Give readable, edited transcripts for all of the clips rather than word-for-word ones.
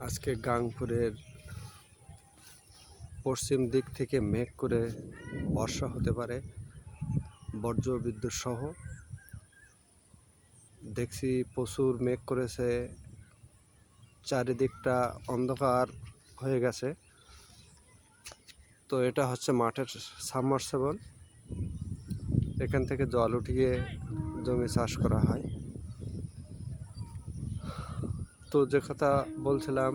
আজকে গাংপুরের পশ্চিম দিক থেকে মেঘ করে বর্ষা হতে পারে, বজ্র বিদ্যুৎ সহ। দেখছি প্রচুর মেঘ করেছে, চারিদিকটা অন্ধকার হয়ে গেছে। তো এটা হচ্ছে মাঠের সাবমার্সিবল, এখান থেকে জল উঠিয়ে জমি চাষ করা হয়। তো যে কথা বলছিলাম,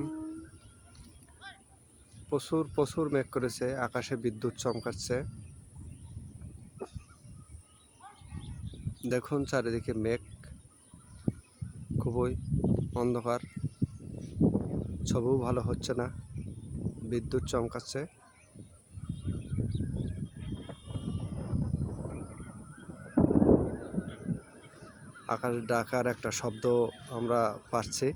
প্রচুর মেঘ করেছে, আকাশে বিদ্যুৎ চমকাচ্ছে। দেখুন চারিদিকে মেঘ, খুবই অন্ধকার, ছবিও ভালো হচ্ছে না, বিদ্যুৎ চমকাচ্ছে। আকাশ ডাকার একটা শব্দ আমরা পাচ্ছি।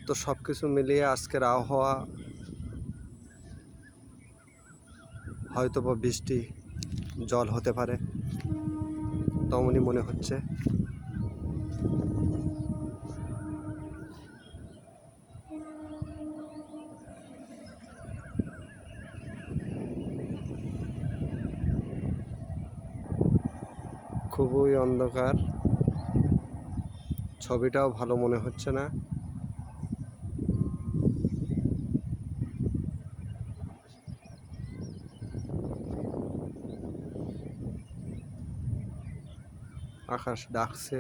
তো সব কিছু মিলিয়ে আজকের আবহাওয়া হয়তো বা বৃষ্টি জল হতে পারে, তেমনই মনে হচ্ছে। খুবই অন্ধকার, ছবিটাও ভালো মনে হচ্ছে না। আকাশ ডাকছে।